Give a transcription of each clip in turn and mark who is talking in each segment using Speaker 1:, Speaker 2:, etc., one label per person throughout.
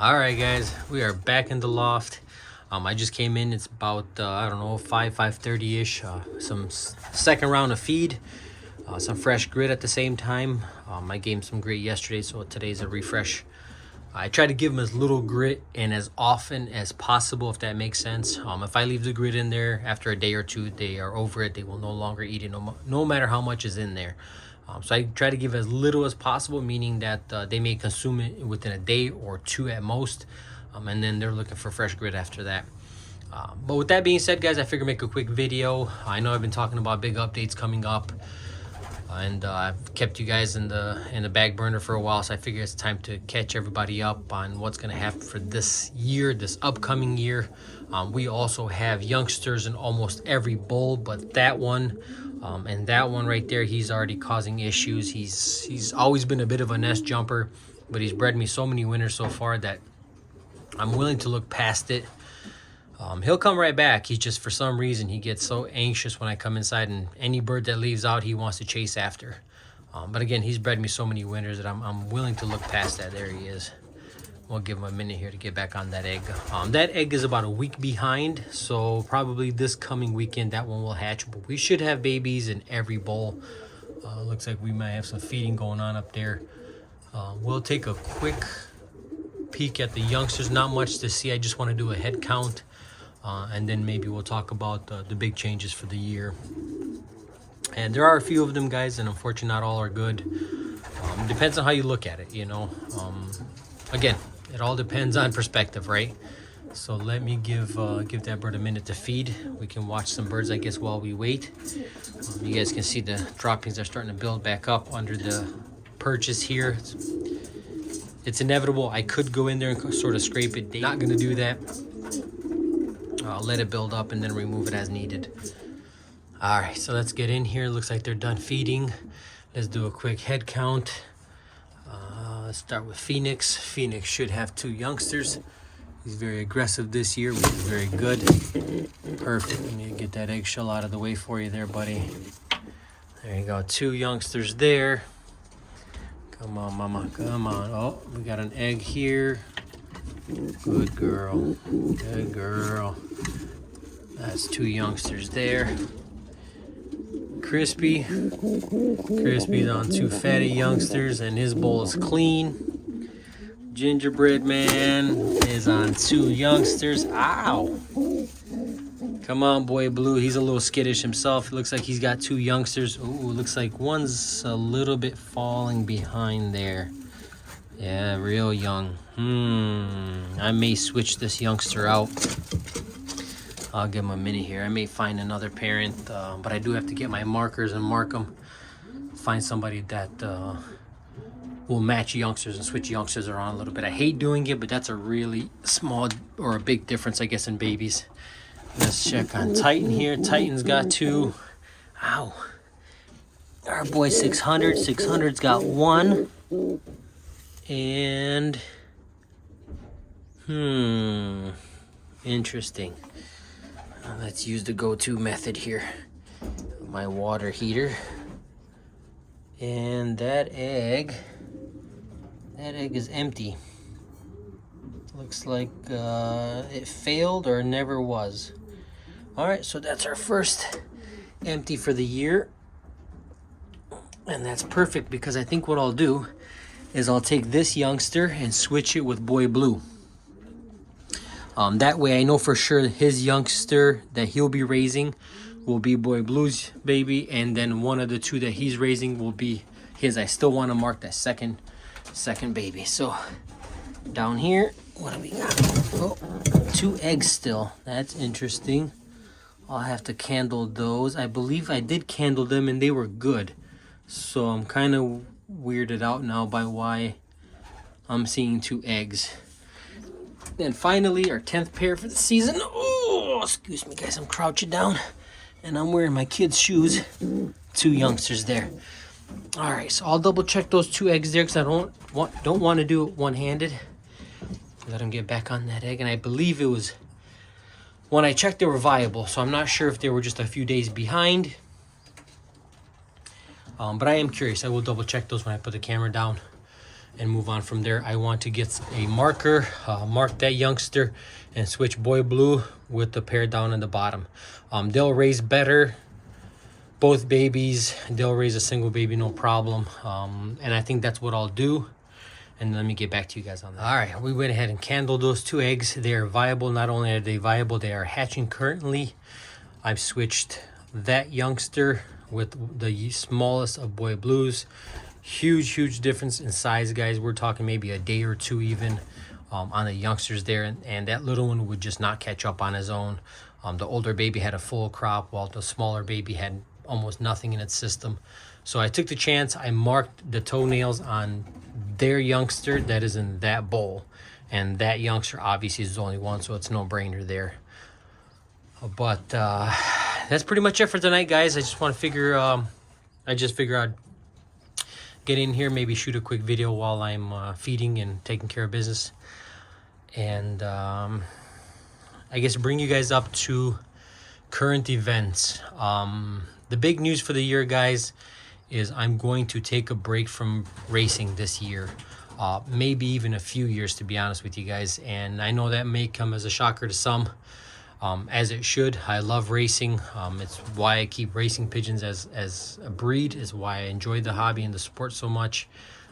Speaker 1: All right, guys, we are back in the loft. I just came in. It's about I don't know, 5:30 ish. Some second round of feed, some fresh grit at the same time. I gave him some grit yesterday, so today's a refresh. I try to give them as little grit and as often as possible, if that makes sense. If I leave the grit in there after a day or two, they are over it. They will no longer eat it, no matter how much is in there. So I try to give as little as possible, meaning that they may consume it within a day or two at most, and then they're looking for fresh grit after that. But with that being said, guys, I figured make a quick video. I know I've been talking about big updates coming up, and I've kept you guys in the back burner for a while, so I figure it's time to catch everybody up on what's going to happen for this year, this upcoming year. We also have youngsters in almost every bull, but that one and that one right there, he's already causing issues. He's always been a bit of a nest jumper, but he's bred me so many winners so far that I'm willing to look past it. He'll come right back. He's just, for some reason, he gets so anxious when I come inside, and any bird that leaves out, he wants to chase after. But again, he's bred me so many winners that I'm willing to look past that. There he is. We'll give him a minute here to get back on that egg. That egg is about a week behind, so probably this coming weekend that one will hatch. But we should have babies in every bowl. Looks like we might have some feeding going on up there. We'll take a quick peek at the youngsters. Not much to see. I just want to do a head count. And then maybe we'll talk about the big changes for the year. And there are a few of them, guys, and unfortunately not all are good. Depends on how you look at it, you know. Again, it all depends on perspective, right? So let me give that bird a minute to feed. We can watch some birds, I guess, while we wait. You guys can see the droppings are starting to build back up under the perches here. It's inevitable. I could go in there and sort of scrape it. Not going to do that. I'll let it build up and then remove it as needed. All right, so let's get in here. Looks like they're done feeding. Let's do a quick head count. Let's start with Phoenix. Phoenix should have 2 youngsters. He's very aggressive this year, which is very good. Perfect. Let me get that eggshell out of the way for you there, buddy. There you go, 2 youngsters there. Come on, mama, come on. Oh, we got an egg here. Good girl. Good girl. That's 2 youngsters there. Crispy. Crispy's on 2 fatty youngsters, and his bowl is clean. Gingerbread Man is on 2 youngsters. Ow! Come on, boy Blue. He's a little skittish himself. It looks like he's got 2 youngsters. Ooh, looks like one's a little bit falling behind there. Yeah, real young. I may switch this youngster out. I'll give him a minute here. I may find another parent, but I do have to get my markers and mark them. Find somebody that will match youngsters and switch youngsters around a little bit. I hate doing it, but that's a really small or a big difference, I guess, in babies. Let's check on Titan here. Titan's got 2. Ow. Our boy 600. 600's got 1. And interesting. Let's use the go-to method here. My water heater. And that egg is empty. Looks like it failed or never was. All right, so that's our first empty for the year. And that's perfect, because I think what I'll do is I'll take this youngster and switch it with Boy Blue. That way I know for sure his youngster that he'll be raising will be Boy Blue's baby, and then one of the 2 that he's raising will be his. I still want to mark that second baby. So down here, what do we got? Oh, 2 eggs still. That's interesting. I'll have to candle those. I believe I did candle them and they were good. So I'm kind of weirded out now by why I'm seeing 2 eggs. Then finally, our 10th pair for the season. Oh, excuse me, guys. I'm crouching down, and I'm wearing my kids' shoes. 2 youngsters there. All right, so I'll double check those 2 eggs there, because I don't want to do it one-handed. Let them get back on that egg, and I believe it was, when I checked, they were viable. So I'm not sure if they were just a few days behind. But I am curious. I will double check those when I put the camera down. and move on from there. I want to get a marker, mark that youngster, and switch boy blue with the pair down in the bottom. They'll raise better, both babies. They'll raise a single baby, no problem. And I think that's what I'll do. And let me get back to you guys on that. All right, we went ahead and candled those 2 eggs. They are viable. Not only are they viable, they are hatching currently. I've switched that youngster with the smallest of boy blues. Huge difference in size, guys. We're talking maybe a day or 2 even on the youngsters there. And that little one would just not catch up on his own. The older baby had a full crop, while the smaller baby had almost nothing in its system. So I took the chance. I marked the toenails on their youngster that is in that bowl, and that youngster obviously is the only one, so it's no brainer there. But that's pretty much it for tonight, guys. I just want to figure I'd get in here, maybe shoot a quick video while I'm feeding and taking care of business, and I guess bring you guys up to current events. The big news for the year, guys, is I'm going to take a break from racing this year. Maybe even a few years, to be honest with you guys. And I know that may come as a shocker to some, as it should. I love racing. It's why I keep racing pigeons as a breed, is why I enjoy the hobby and the sport so much.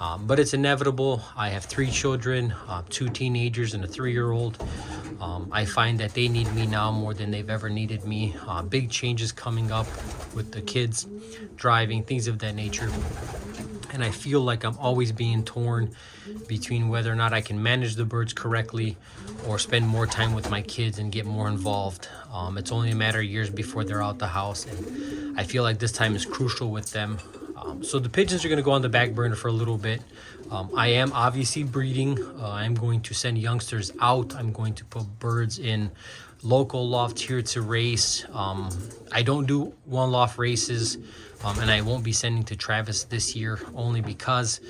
Speaker 1: But it's inevitable. I have 3 children, 2 teenagers and a 3-year-old. I find that they need me now more than they've ever needed me. Big changes coming up with the kids, driving, things of that nature. And I feel like I'm always being torn between whether or not I can manage the birds correctly or spend more time with my kids and get more involved. It's only a matter of years before they're out the house, and I feel like this time is crucial with them. So the pigeons are going to go on the back burner for a little bit. I am obviously breeding. I'm going to send youngsters out. I'm going to put birds in local loft here to race. I don't do one loft races, and I won't be sending to Travis this year, only because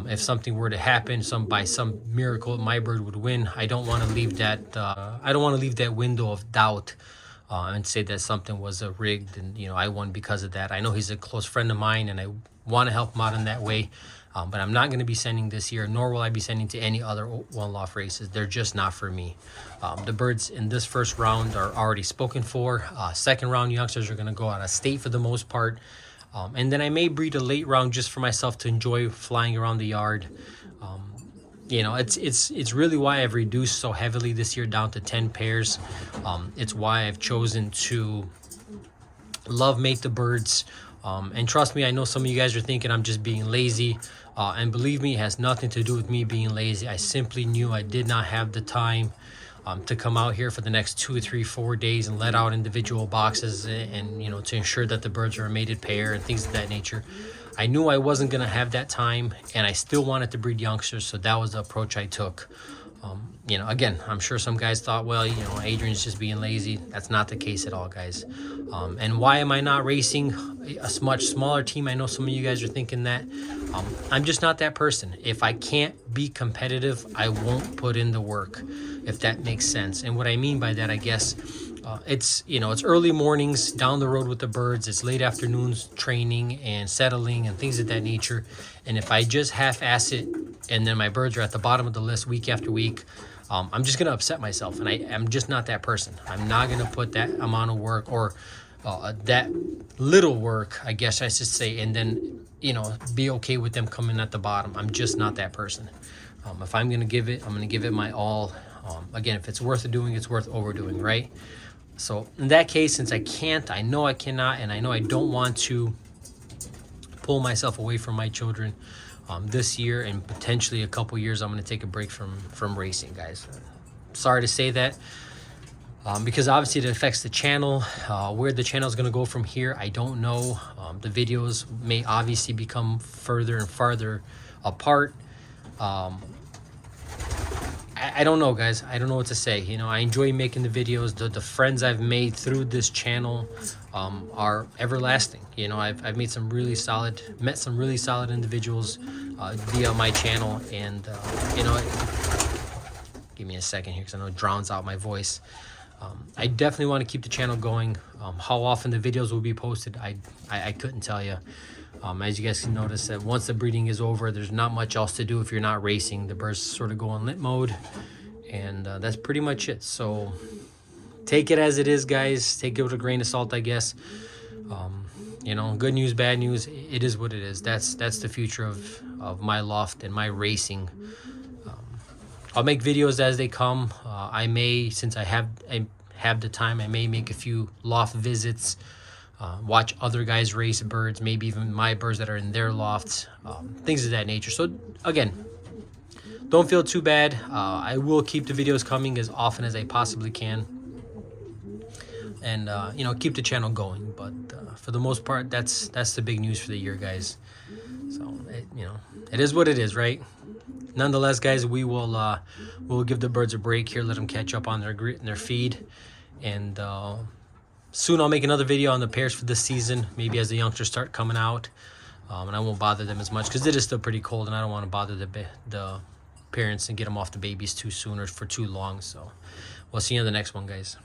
Speaker 1: if something were to happen, by some miracle my bird would win. I don't want to leave that window of doubt and say that something was rigged and I won because of that. I know he's a close friend of mine, and I want to help him out in that way. But I'm not going to be sending this year, nor will I be sending to any other one loft races. They're just not for me. The birds in this first round are already spoken for. Second round youngsters are going to go out of state for the most part. And then I may breed a late round just for myself to enjoy flying around the yard. It's really why I've reduced so heavily this year down to 10 pairs. It's why I've chosen to love mate the birds. And trust me, I know some of you guys are thinking I'm just being lazy. And believe me, it has nothing to do with me being lazy. I simply knew I did not have the time to come out here for the next 2, 3, 4 days and let out individual boxes and to ensure that the birds are a mated pair and things of that nature. I knew I wasn't going to have that time, and I still wanted to breed youngsters, so that was the approach I took. Again, I'm sure some guys thought, well, Adrian's just being lazy. That's not the case at all, guys. And why am I not racing a much smaller team? I know some of you guys are thinking that. I'm just not that person. If I can't be competitive, I won't put in the work, if that makes sense. And what I mean by that, I guess, it's early mornings down the road with the birds. It's late afternoons training and settling and things of that nature. And if I just half-ass it and then my birds are at the bottom of the list week after week, I'm just going to upset myself. And I'm just not that person. I'm not going to put that amount of work or that little work, I guess I should say, and then, be okay with them coming at the bottom. I'm just not that person. If I'm going to give it, I'm going to give it my all. Again, if it's worth doing, it's worth overdoing, right? So in that case, since I know I cannot, and I know I don't want to pull myself away from my children this year and potentially a couple years, I'm going to take a break from racing, guys. Sorry to say that, because obviously it affects the channel. Where the channel is going to go from here, I don't know. The videos may obviously become further and farther apart. I don't know, guys. I don't know what to say. I enjoy making the videos. The friends I've made through this channel are everlasting. I've met some really solid individuals via my channel, and give me a second here because I know it drowns out my voice. I definitely want to keep the channel going. How often the videos will be posted, I couldn't tell you. As you guys can notice, that once the breeding is over, there's not much else to do if you're not racing. The birds sort of go in lit mode, and that's pretty much it. So take it as it is, guys. Take it with a grain of salt, I guess. You know, good news, bad news, it is what it is. That's the future of my loft and my racing. I'll make videos as they come. I may, since I have the time, I may make a few loft visits, watch other guys race birds, maybe even my birds that are in their lofts, things of that nature. So again, don't feel too bad. I will keep the videos coming as often as I possibly can, and you know, keep the channel going. But for the most part, that's the big news for the year, guys. So you know, it is what it is, right? Nonetheless, guys, we'll give the birds a break here, let them catch up on their grit and their feed, and soon I'll make another video on the pairs for this season, maybe as the youngsters start coming out, and I won't bother them as much because it is still pretty cold, and I don't want to bother the parents and get them off the babies too soon or for too long. So we'll see you in the next one, guys.